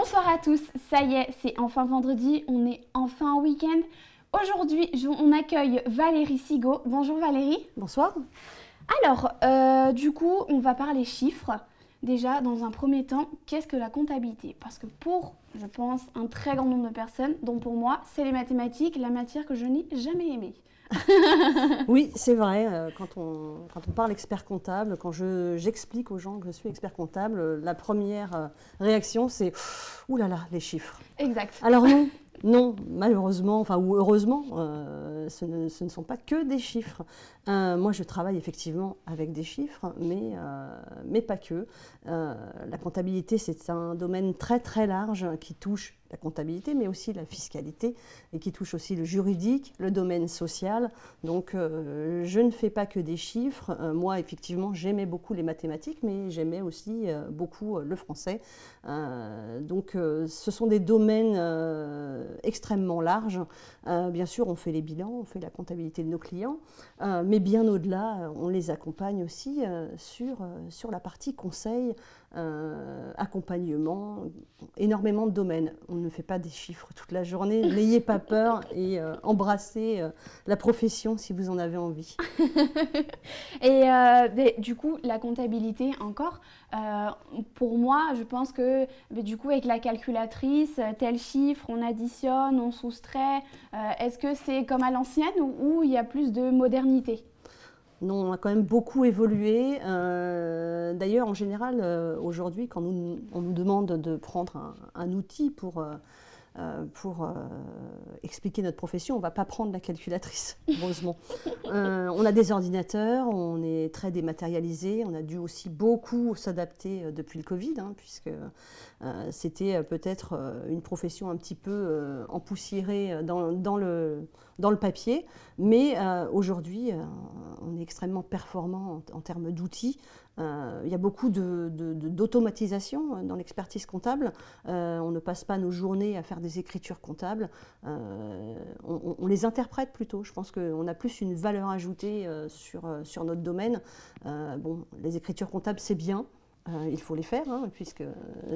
Bonsoir à tous, ça y est, c'est enfin vendredi, on est enfin en week-end. Aujourd'hui, on accueille Valérie Sigaud. Bonjour Valérie. Bonsoir. Alors, du coup, on va parler chiffres. Déjà, dans un premier temps, qu'est-ce que la comptabilité? Parce que pour, je pense, un très grand nombre de personnes, dont pour moi, c'est les mathématiques, la matière que je n'ai jamais aimée. Oui, c'est vrai, quand on parle expert comptable, quand j'explique aux gens que je suis expert comptable, la première réaction c'est « Ouh là là, les chiffres ». Exact. Alors non, malheureusement, enfin ou heureusement, ce ne sont pas que des chiffres. Moi, je travaille effectivement avec des chiffres, mais pas que. La comptabilité, c'est un domaine très très large qui touche la comptabilité, mais aussi la fiscalité, et qui touche aussi le juridique, le domaine social. Donc, je ne fais pas que des chiffres. Moi, effectivement, j'aimais beaucoup les mathématiques, mais j'aimais aussi beaucoup le français. Donc, ce sont des domaines extrêmement larges. Bien sûr, on fait les bilans, on fait la comptabilité de nos clients, mais bien au-delà, on les accompagne aussi sur la partie conseil, accompagnement, énormément de domaines. On ne fait pas des chiffres toute la journée, n'ayez pas peur et embrassez la profession si vous en avez envie. Et du coup, la comptabilité encore, pour moi, je pense que du coup, avec la calculatrice, tel chiffre, on additionne, on soustrait. Est-ce que c'est comme à l'ancienne ou il y a plus de modernité? Non, on a quand même beaucoup évolué. D'ailleurs, en général, aujourd'hui, quand on nous demande de prendre un outil pour expliquer notre profession, on ne va pas prendre la calculatrice, heureusement. On a des ordinateurs, on est très dématérialisé, on a dû aussi beaucoup s'adapter depuis le Covid, hein, puisque c'était peut-être une profession un petit peu empoussiérée dans le papier, mais aujourd'hui, on est extrêmement performant en termes d'outils. Il y a beaucoup d'automatisation dans l'expertise comptable. On ne passe pas nos journées à faire des écritures comptables. On les interprète plutôt. Je pense qu'on a plus une valeur ajoutée sur notre domaine. Bon, les écritures comptables, c'est bien. Il faut les faire, hein, puisque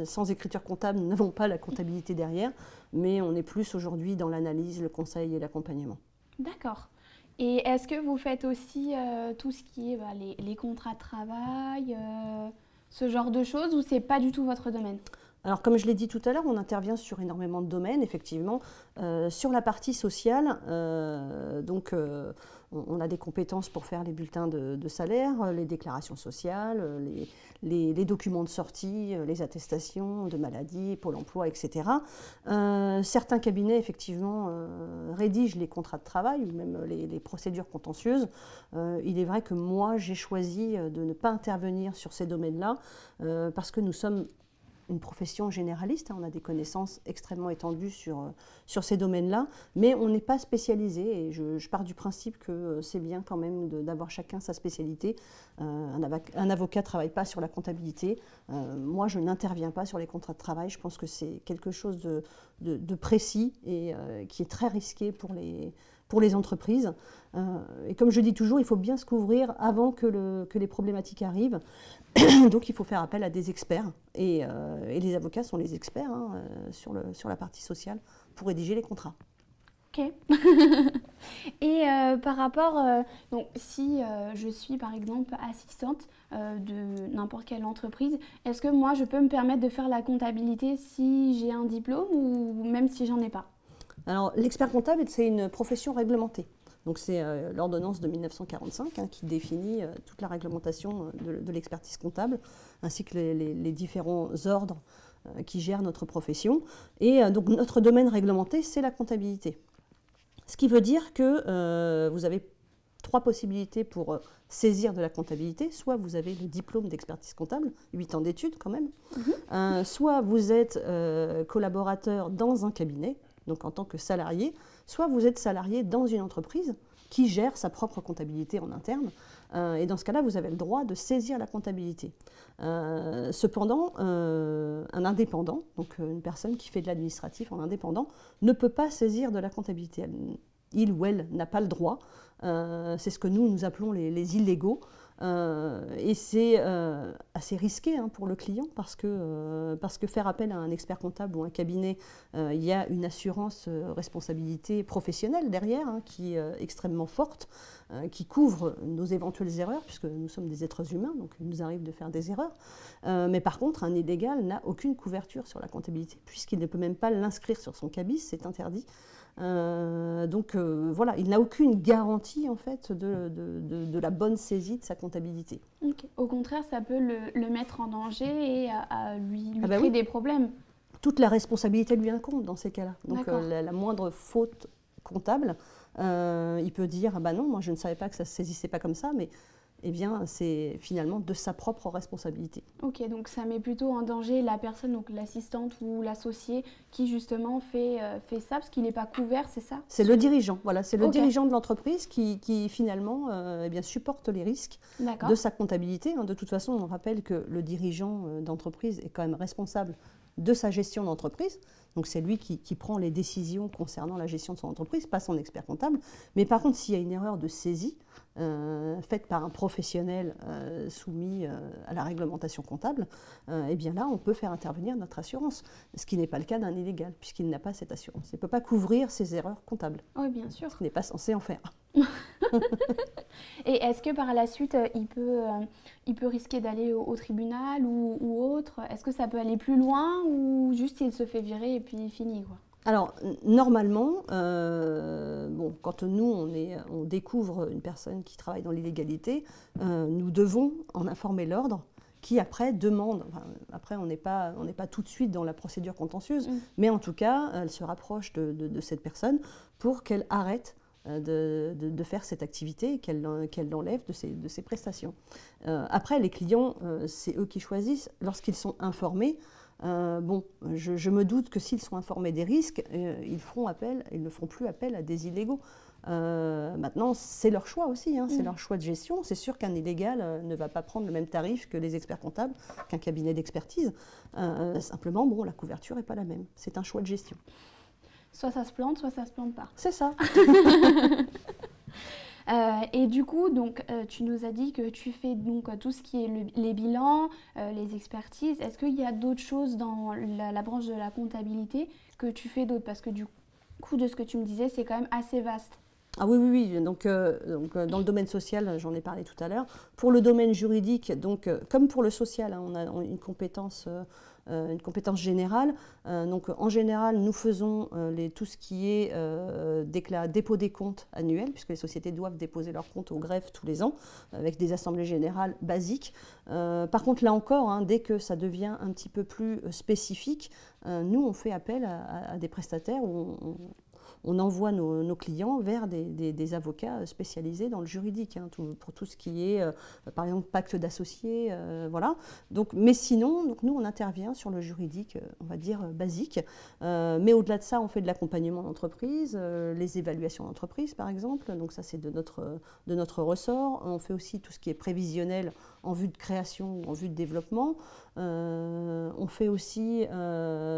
sans écriture comptable, nous n'avons pas la comptabilité derrière. Mais on est plus aujourd'hui dans l'analyse, le conseil et l'accompagnement. D'accord. Et est-ce que vous faites aussi tout ce qui est les contrats de travail, ce genre de choses, ou c'est pas du tout votre domaine? Alors, comme je l'ai dit tout à l'heure, on intervient sur énormément de domaines, effectivement. Sur la partie sociale, on a des compétences pour faire les bulletins de salaire, les déclarations sociales, les documents de sortie, les attestations de maladie, Pôle emploi, etc. Certains cabinets, effectivement, rédigent les contrats de travail ou même les procédures contentieuses. Il est vrai que moi, j'ai choisi de ne pas intervenir sur ces domaines-là parce que nous sommes une profession généraliste, hein, on a des connaissances extrêmement étendues sur ces domaines-là, mais on n'est pas spécialisé et je pars du principe que c'est bien quand même d'avoir chacun sa spécialité. Un avocat ne travaille pas sur la comptabilité, moi je n'interviens pas sur les contrats de travail, je pense que c'est quelque chose de précis et qui est très risqué pour les entreprises. Et comme je dis toujours, il faut bien se couvrir avant que les problématiques arrivent. Donc il faut faire appel à des experts et les avocats sont les experts, hein, sur la partie sociale pour rédiger les contrats. Ok. Et par rapport, donc si je suis par exemple assistante de n'importe quelle entreprise, est-ce que moi je peux me permettre de faire la comptabilité si j'ai un diplôme ou même si j'en ai pas? Alors l'expert comptable, c'est une profession réglementée. Donc c'est l'ordonnance de 1945 hein, qui définit toute la réglementation de l'expertise comptable, ainsi que les différents ordres qui gèrent notre profession. Et donc notre domaine réglementé, c'est la comptabilité. Ce qui veut dire que vous avez trois possibilités pour saisir de la comptabilité. Soit vous avez le diplôme d'expertise comptable, 8 ans d'études quand même. Soit vous êtes collaborateur dans un cabinet, donc en tant que salarié, soit vous êtes salarié dans une entreprise qui gère sa propre comptabilité en interne. Et dans ce cas-là, vous avez le droit de saisir la comptabilité. Cependant, un indépendant, donc une personne qui fait de l'administratif en indépendant, ne peut pas saisir de la comptabilité. Il ou elle n'a pas le droit. C'est ce que nous appelons les illégaux. Et c'est assez risqué hein, pour le client parce que faire appel à un expert comptable ou un cabinet, il y a une assurance responsabilité professionnelle derrière hein, qui est extrêmement forte, qui couvre nos éventuelles erreurs, puisque nous sommes des êtres humains, donc il nous arrive de faire des erreurs. Mais par contre, un illégal n'a aucune couverture sur la comptabilité, puisqu'il ne peut même pas l'inscrire sur son cabis, c'est interdit. Voilà, il n'a aucune garantie en fait de la bonne saisie de sa comptabilité. Okay. Au contraire, ça peut le mettre en danger et à lui Ah bah créer oui. des problèmes. Toute la responsabilité lui incombe dans ces cas-là. Donc la moindre faute comptable, il peut dire ah bah non, moi je ne savais pas que ça se saisissait pas comme ça, mais eh bien, c'est finalement de sa propre responsabilité. Ok, donc ça met plutôt en danger la personne, donc l'assistante ou l'associé qui justement fait ça parce qu'il n'est pas couvert, c'est ça? C'est le dirigeant, voilà, c'est le dirigeant de l'entreprise qui finalement eh bien, supporte les risques de sa comptabilité. De toute façon, on rappelle que le dirigeant d'entreprise est quand même responsable de sa gestion d'entreprise. Donc c'est lui qui prend les décisions concernant la gestion de son entreprise, pas son expert comptable. Mais par contre, s'il y a une erreur de saisie faite par un professionnel soumis à la réglementation comptable, eh bien là, on peut faire intervenir notre assurance, ce qui n'est pas le cas d'un illégal, puisqu'il n'a pas cette assurance. Il ne peut pas couvrir ses erreurs comptables. Oui, bien sûr. Il n'est pas censé en faire. Et est-ce que par la suite, il peut risquer d'aller au tribunal ou autre? Est-ce que ça peut aller plus loin ou juste il se fait virer et puis fini quoi? Alors, normalement, quand nous, on découvre une personne qui travaille dans l'illégalité, nous devons en informer l'ordre qui après demande, après on n'est pas tout de suite dans la procédure contentieuse, mais en tout cas, elle se rapproche de cette personne pour qu'elle arrête de faire cette activité et qu'elle l'enlève de ses prestations. Après, les clients, c'est eux qui choisissent. Lorsqu'ils sont informés, je me doute que s'ils sont informés des risques, ils ne feront plus appel à des illégaux. Maintenant, c'est leur choix aussi, hein, c'est leur choix de gestion. C'est sûr qu'un illégal ne va pas prendre le même tarif que les experts comptables, qu'un cabinet d'expertise. Simplement, la couverture n'est pas la même. C'est un choix de gestion. Soit ça se plante, soit ça se plante pas. C'est ça. Et du coup, donc, tu nous as dit que tu fais donc tout ce qui est les bilans, les expertises. Est-ce qu'il y a d'autres choses dans la branche de la comptabilité que tu fais d'autres? Parce que du coup, de ce que tu me disais, c'est quand même assez vaste. Ah oui. Donc, dans le domaine social, j'en ai parlé tout à l'heure. Pour le domaine juridique, donc, comme pour le social, hein, on a une compétence générale. Donc, en général, nous faisons tout ce qui est dépôt des comptes annuels, puisque les sociétés doivent déposer leurs comptes au greffe tous les ans, avec des assemblées générales basiques. Par contre, là encore, hein, dès que ça devient un petit peu plus spécifique, nous, on fait appel à des prestataires où on envoie nos clients vers des avocats spécialisés dans le juridique, hein, pour tout ce qui est, par exemple, pacte d'associés, voilà. Donc, mais sinon, donc, nous, on intervient sur le juridique, on va dire, basique. Mais au-delà de ça, on fait de l'accompagnement d'entreprise, les évaluations d'entreprise, par exemple. Donc ça, c'est de notre ressort. On fait aussi tout ce qui est prévisionnel en vue de création ou en vue de développement. On fait aussi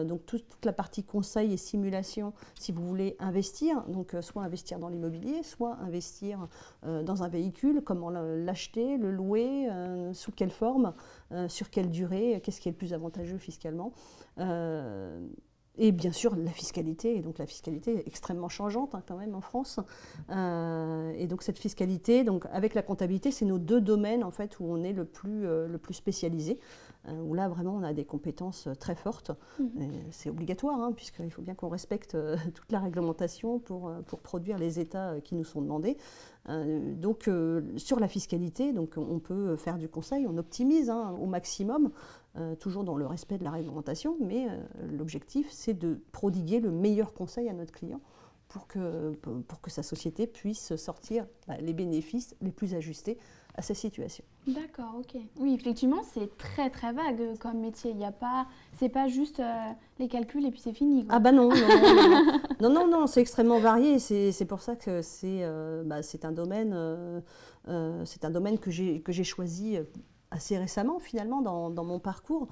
donc toute la partie conseil et simulation, si vous voulez investir, donc soit investir dans l'immobilier, soit investir dans un véhicule, comment l'acheter, le louer, sous quelle forme, sur quelle durée, qu'est-ce qui est le plus avantageux fiscalement. Et bien sûr, la fiscalité, et donc la fiscalité est extrêmement changeante hein, quand même en France. Et donc cette fiscalité, donc, avec la comptabilité, c'est nos deux domaines en fait, où on est le plus spécialisé, où là vraiment on a des compétences très fortes. C'est obligatoire, hein, puisqu'il faut bien qu'on respecte toute la réglementation pour produire les états qui nous sont demandés. Donc sur la fiscalité, donc, on peut faire du conseil, on optimise hein, au maximum, toujours dans le respect de la réglementation, mais l'objectif c'est de prodiguer le meilleur conseil à notre client pour que sa société puisse sortir les bénéfices les plus ajustés à sa situation. D'accord, ok. Oui, effectivement, c'est très très vague comme métier. C'est pas juste les calculs et puis c'est fini, quoi. Ah bah non, non, c'est extrêmement varié. C'est pour ça que c'est un domaine que j'ai choisi assez récemment finalement dans mon parcours.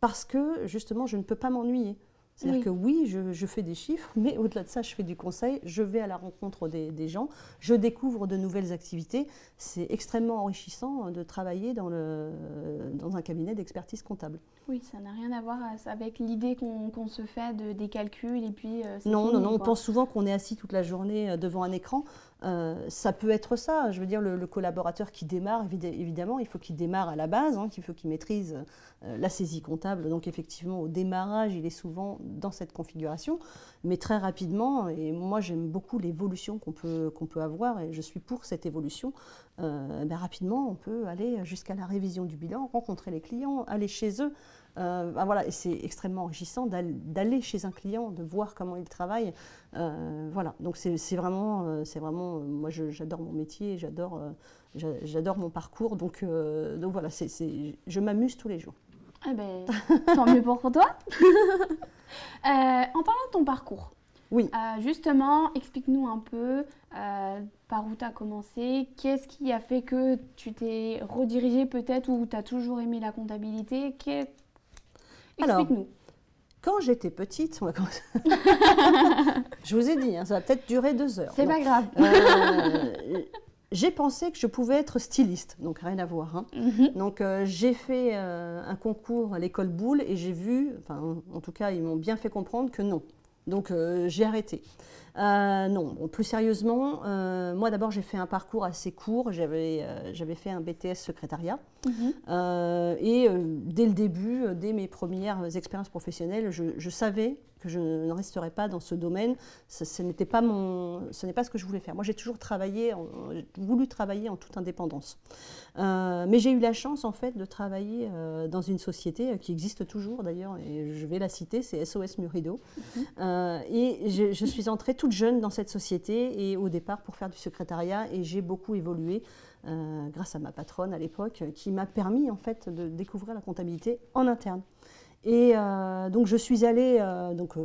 Parce que justement, je ne peux pas m'ennuyer. C'est-à-dire Oui. que oui, je fais des chiffres, mais au-delà de ça, je fais du conseil, je vais à la rencontre des gens, je découvre de nouvelles activités. C'est extrêmement enrichissant de travailler dans un cabinet d'expertise comptable. Oui, ça n'a rien à voir avec l'idée qu'on se fait des calculs et puis c'est Non, fini, on quoi. pense souvent qu'on est assis toute la journée devant un écran. Ça peut être ça. Je veux dire, le collaborateur qui démarre, évidemment, il faut qu'il démarre à la base, hein, il faut qu'il maîtrise la saisie comptable. Donc effectivement, au démarrage, il est souvent dans cette configuration. Mais très rapidement, et moi j'aime beaucoup l'évolution qu'on peut avoir, et je suis pour cette évolution, rapidement, on peut aller jusqu'à la révision du bilan, rencontrer les clients, aller chez eux. Voilà, et c'est extrêmement enrichissant d'aller chez un client, de voir comment il travaille. Voilà, donc c'est vraiment, moi j'adore mon métier, j'adore mon parcours, donc voilà, je m'amuse tous les jours. Ah ben, tant mieux pour toi. En parlant de ton parcours, Oui. Justement, explique-nous un peu par où tu as commencé, qu'est-ce qui a fait que tu t'es redirigé peut-être ou tu as toujours aimé la comptabilité. Alors, explique-nous. quand j'étais petite, je vous ai dit, hein, ça va peut-être durer 2 heures. C'est pas grave. J'ai pensé que je pouvais être styliste, donc rien à voir. Hein. Donc j'ai fait un concours à l'école Boulle et j'ai vu, enfin en tout cas ils m'ont bien fait comprendre que non. Donc j'ai arrêté. Non, bon, plus sérieusement, moi d'abord j'ai fait un parcours assez court, j'avais fait un BTS secrétariat. Et dès le début, dès mes premières expériences professionnelles, je savais que je ne resterais pas dans ce domaine. Ce n'est pas ce que je voulais faire. Moi, j'ai toujours voulu travailler en toute indépendance. Mais j'ai eu la chance, en fait, de travailler dans une société qui existe toujours, d'ailleurs, et je vais la citer, c'est SOS Murido. Et je suis entrée toute jeune dans cette société, et au départ, pour faire du secrétariat, et j'ai beaucoup évolué. Grâce à ma patronne à l'époque, qui m'a permis en fait de découvrir la comptabilité en interne. Et donc je suis allée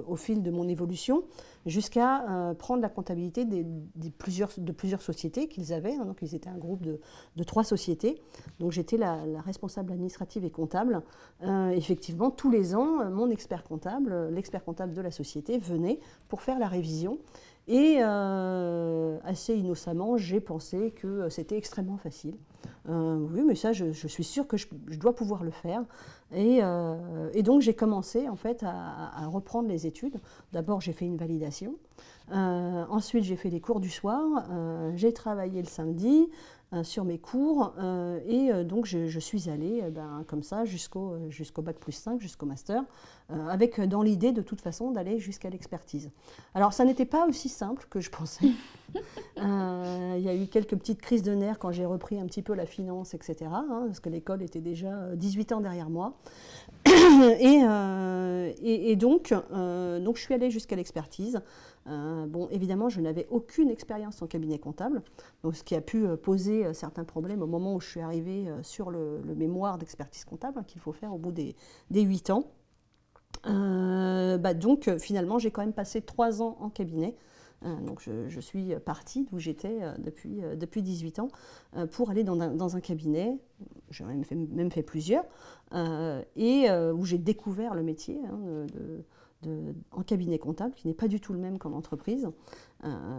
au fil de mon évolution jusqu'à prendre la comptabilité de plusieurs sociétés qu'ils avaient. Hein, donc ils étaient un groupe de 3 sociétés. Donc j'étais la responsable administrative et comptable. Effectivement, tous les ans, mon expert comptable, l'expert comptable de la société venait pour faire la révision. Et assez innocemment, j'ai pensé que c'était extrêmement facile. Oui, mais ça, je suis sûre que je dois pouvoir le faire. Et donc, j'ai commencé en fait à reprendre les études. D'abord, j'ai fait une validation. Ensuite, j'ai fait des cours du soir. J'ai travaillé le samedi sur mes cours. Donc, je suis allée comme ça jusqu'au bac plus 5, jusqu'au master, avec dans l'idée de toute façon d'aller jusqu'à l'expertise. Alors, ça n'était pas aussi simple que je pensais. Il y a eu quelques petites crises de nerfs quand j'ai repris un petit peu la finance, etc. Hein, parce que l'école était déjà 18 ans derrière moi. Et donc, je suis allée jusqu'à l'expertise. Bon, évidemment, je n'avais aucune expérience en cabinet comptable, donc ce qui a pu poser certains problèmes au moment où je suis arrivée sur le mémoire d'expertise comptable, hein, qu'il faut faire au bout des 8 ans. Donc, finalement, j'ai quand même passé 3 ans en cabinet. Donc je suis partie d'où j'étais depuis 18 ans pour aller dans un cabinet, j'ai même fait plusieurs, où j'ai découvert le métier en cabinet comptable, qui n'est pas du tout le même qu'en entreprise,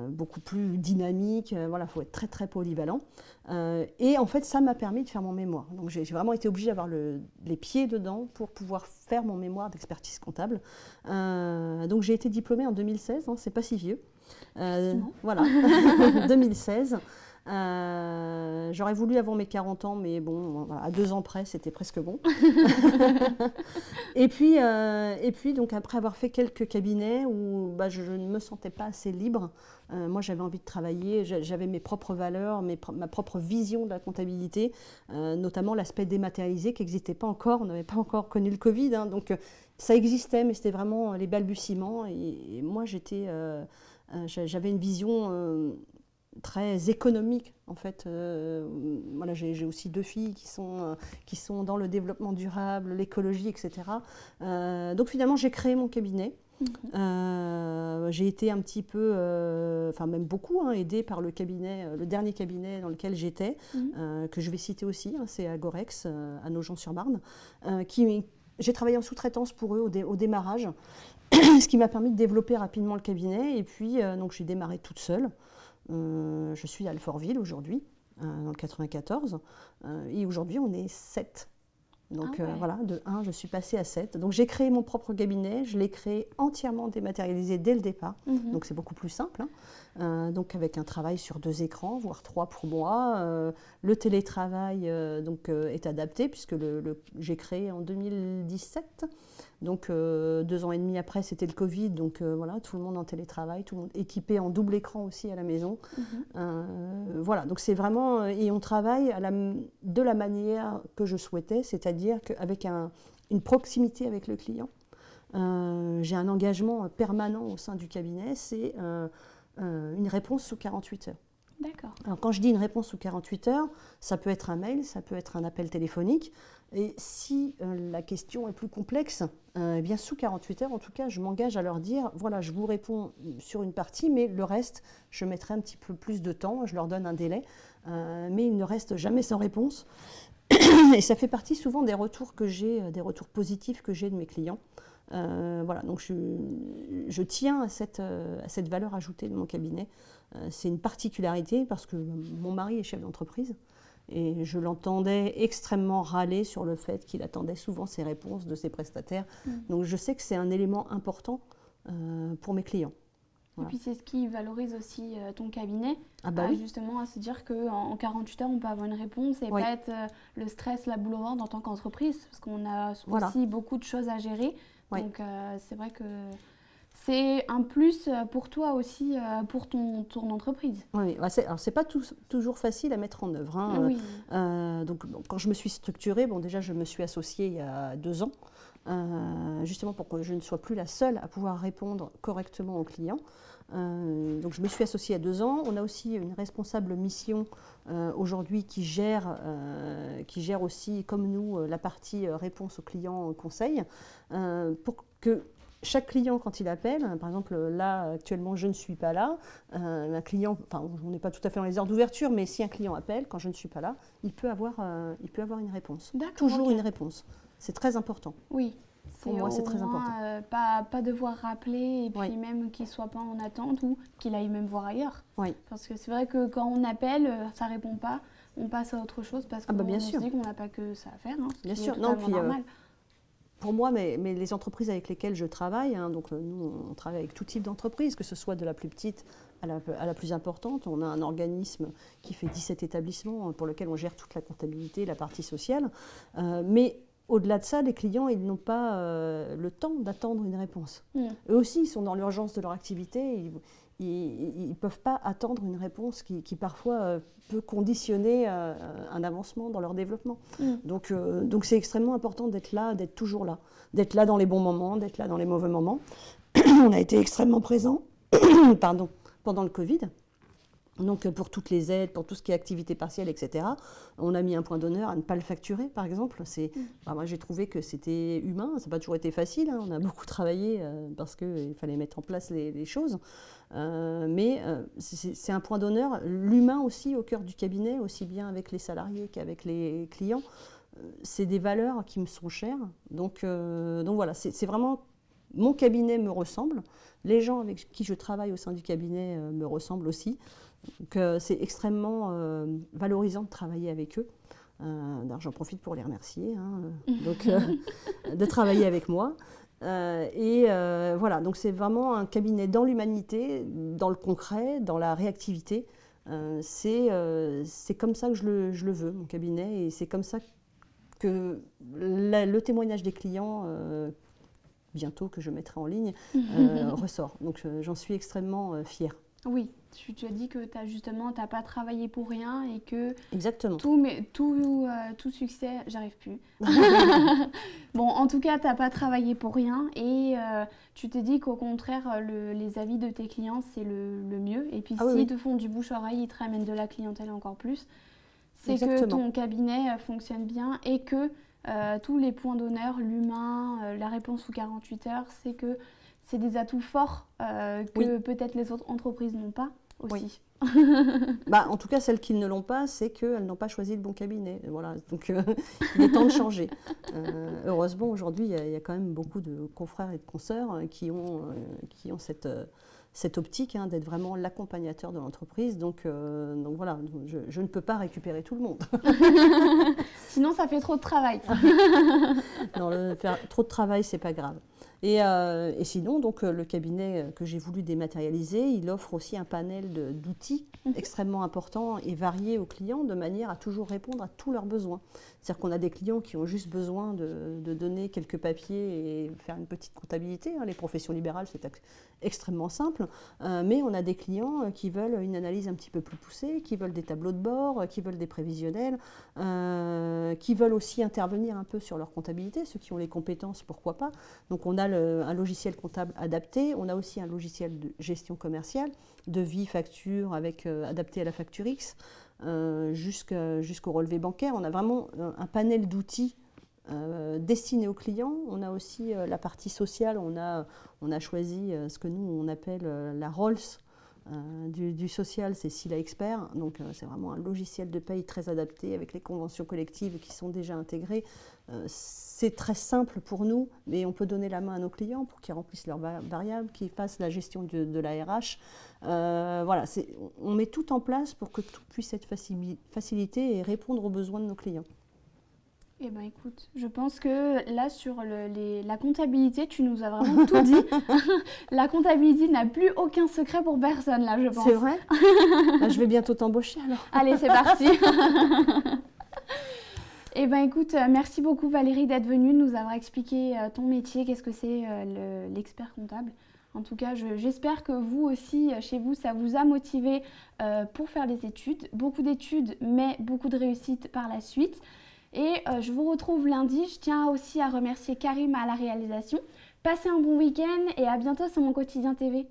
beaucoup plus dynamique, voilà, il faut être très très polyvalent. Et en fait, ça m'a permis de faire mon mémoire. Donc j'ai vraiment été obligée d'avoir les pieds dedans pour pouvoir faire mon mémoire d'expertise comptable. Donc j'ai été diplômée en 2016, hein, c'est pas si vieux. Voilà, 2016. J'aurais voulu avant mes 40 ans, mais bon, à 2 ans près, c'était presque bon. et puis, donc, après avoir fait quelques cabinets où je ne me sentais pas assez libre, moi j'avais envie de travailler, j'avais mes propres valeurs, ma propre vision de la comptabilité, notamment l'aspect dématérialisé qui n'existait pas encore, on n'avait pas encore connu le Covid, hein, donc ça existait, mais c'était vraiment les balbutiements. Et moi j'avais une vision très économique en fait. Voilà, j'ai aussi 2 filles qui sont dans le développement durable, l'écologie, etc. Donc finalement j'ai créé mon cabinet. J'ai été un petit peu, enfin même beaucoup, hein, aidée par le dernier cabinet dans lequel j'étais, que je vais citer aussi, hein, c'est Agorex à Nogent-sur-Marne, j'ai travaillé en sous-traitance pour eux au démarrage. ce qui m'a permis de développer rapidement le cabinet. Et puis, donc, j'ai démarré toute seule. Je suis à Alfortville aujourd'hui, dans le 94. Et aujourd'hui, on est 7. Donc voilà, de 1, je suis passée à 7. Donc j'ai créé mon propre cabinet, je l'ai créé entièrement dématérialisé dès le départ. Donc c'est beaucoup plus simple. Donc avec un travail sur 2 écrans, voire 3 pour moi. Le télétravail est adapté puisque j'ai créé en 2017. Donc 2 ans et demi après, c'était le Covid. Donc voilà, tout le monde en télétravail, tout le monde équipé en double écran aussi à la maison. Voilà, donc c'est vraiment... et on travaille de la manière que je souhaitais, c'est-à-dire qu'avec une proximité avec le client. J'ai un engagement permanent au sein du cabinet, c'est une réponse sous 48 heures. D'accord. Alors quand je dis une réponse sous 48 heures, ça peut être un mail, ça peut être un appel téléphonique. Et si la question est plus complexe, eh bien sous 48 heures, en tout cas, je m'engage à leur dire, voilà, je vous réponds sur une partie, mais le reste, je mettrai un petit peu plus de temps, je leur donne un délai, mais ils ne restent jamais sans réponse. Et ça fait partie souvent des retours que j'ai, des retours positifs que j'ai de mes clients. Voilà, donc je tiens à cette valeur ajoutée de mon cabinet. C'est une particularité parce que mon mari est chef d'entreprise et je l'entendais extrêmement râler sur le fait qu'il attendait souvent ses réponses de ses prestataires. Donc je sais que c'est un élément important pour mes clients. Voilà. Et puis c'est ce qui valorise aussi ton cabinet, oui. justement à se dire qu'en 48 heures on peut avoir une réponse et pas être le stress, la boule au ventre en tant qu'entreprise, parce qu'on a aussi beaucoup de choses à gérer. Donc c'est vrai que c'est un plus pour toi aussi, pour ton entreprise. Oui, alors c'est pas toujours facile à mettre en œuvre. Hein. Oui. Donc quand je me suis structurée, déjà je me suis associée il y a 2 ans, justement pour que je ne sois plus la seule à pouvoir répondre correctement aux clients. Donc je me suis associée il y a 2 ans. On a aussi une responsable mission aujourd'hui qui gère aussi, comme nous, la partie réponse aux clients conseil, pour que chaque client, quand il appelle, par exemple, là, actuellement, je ne suis pas là, un client, enfin, on n'est pas tout à fait dans les heures d'ouverture, mais si un client appelle, quand je ne suis pas là, il peut avoir une réponse. Toujours une réponse. C'est très important. Oui. Pour moi, c'est très important. Pas devoir rappeler et puis même qu'il ne soit pas en attente ou qu'il aille même voir ailleurs. Oui. Parce que c'est vrai que quand on appelle, ça ne répond pas, on passe à autre chose parce qu'on se dit qu'on n'a pas que ça à faire. Hein, bien sûr, non, puis normal. Pour moi, mais les entreprises avec lesquelles je travaille, hein, donc nous, on travaille avec tout type d'entreprise, que ce soit de la plus petite à la plus importante. On a un organisme qui fait 17 établissements pour lequel on gère toute la comptabilité, la partie sociale. Mais au-delà de ça, les clients, ils n'ont pas le temps d'attendre une réponse. Eux aussi, ils sont dans l'urgence de leur activité. Ils ne peuvent pas attendre une réponse qui parfois peut conditionner un avancement dans leur développement. Donc c'est extrêmement important d'être là, d'être toujours là, d'être là dans les bons moments, d'être là dans les mauvais moments. On a été extrêmement présents pendant le Covid. Donc pour toutes les aides, pour tout ce qui est activité partielle, etc., on a mis un point d'honneur à ne pas le facturer, par exemple. Moi, j'ai trouvé que c'était humain, ça n'a pas toujours été facile. Hein. On a beaucoup travaillé parce qu'il fallait mettre en place les choses. Mais c'est un point d'honneur. L'humain aussi au cœur du cabinet, aussi bien avec les salariés qu'avec les clients. C'est des valeurs qui me sont chères. Donc voilà, c'est vraiment... Mon cabinet me ressemble. Les gens avec qui je travaille au sein du cabinet me ressemblent aussi. Donc c'est extrêmement valorisant de travailler avec eux. J'en profite pour les remercier de travailler avec moi. Voilà, donc c'est vraiment un cabinet dans l'humanité, dans le concret, dans la réactivité. C'est comme ça que je le veux, mon cabinet, et c'est comme ça que le témoignage des clients, bientôt que je mettrai en ligne, ressort. Donc j'en suis extrêmement fière. Oui, tu as dit que tu n'as pas travaillé pour rien et que exactement. Tout succès, j'arrive plus. Bon, en tout cas, tu n'as pas travaillé pour rien et tu t'es dit qu'au contraire, les avis de tes clients, c'est le mieux. Et puis s'ils te font du bouche-oreille, ils te ramènent de la clientèle encore plus. C'est que ton cabinet fonctionne bien et que tous les points d'honneur, l'humain, la réponse sous 48 heures, c'est que c'est des atouts forts que peut-être les autres entreprises n'ont pas aussi. Bah, en tout cas, celles qui ne l'ont pas, c'est qu'elles n'ont pas choisi le bon cabinet. Voilà, donc il est temps de changer. Heureusement, aujourd'hui, il y a quand même beaucoup de confrères et de consoeurs qui ont cette optique d'être vraiment l'accompagnateur de l'entreprise. Donc voilà, je ne peux pas récupérer tout le monde. Sinon, ça fait trop de travail. Non, faire trop de travail, c'est pas grave. Et sinon, donc, le cabinet que j'ai voulu dématérialiser, il offre aussi un panel d'outils extrêmement important et variés aux clients, de manière à toujours répondre à tous leurs besoins. C'est-à-dire qu'on a des clients qui ont juste besoin de donner quelques papiers et faire une petite comptabilité. Les professions libérales, c'est extrêmement simple. Mais on a des clients qui veulent une analyse un petit peu plus poussée, qui veulent des tableaux de bord, qui veulent des prévisionnels, qui veulent aussi intervenir un peu sur leur comptabilité. Ceux qui ont les compétences, pourquoi pas. Donc on a un logiciel comptable adapté. On a aussi un logiciel de gestion commerciale, devis, facture, adapté à la facture X, jusqu'au relevé bancaire. On a vraiment un panel d'outils destinés aux clients. On a aussi la partie sociale. On a choisi ce que nous, on appelle la Rolls du social, c'est Sila Expert. Donc c'est vraiment un logiciel de paye très adapté avec les conventions collectives qui sont déjà intégrées. C'est très simple pour nous, mais on peut donner la main à nos clients pour qu'ils remplissent leurs variables, qu'ils fassent la gestion de la RH. Voilà, on met tout en place pour que tout puisse être facilité et répondre aux besoins de nos clients. Eh bien écoute, je pense que là sur la comptabilité, tu nous as vraiment tout dit. La comptabilité n'a plus aucun secret pour personne là, je pense. C'est vrai. Je vais bientôt t'embaucher alors. Allez, c'est parti. Eh bien écoute, merci beaucoup Valérie d'être venue, nous avoir expliqué ton métier, qu'est-ce que c'est l'expert comptable. En tout cas, j'espère que vous aussi, chez vous, ça vous a motivé pour faire les études. Beaucoup d'études, mais beaucoup de réussite par la suite. Et je vous retrouve lundi. Je tiens aussi à remercier Karim à la réalisation. Passez un bon week-end et à bientôt sur mon Quotidien TV.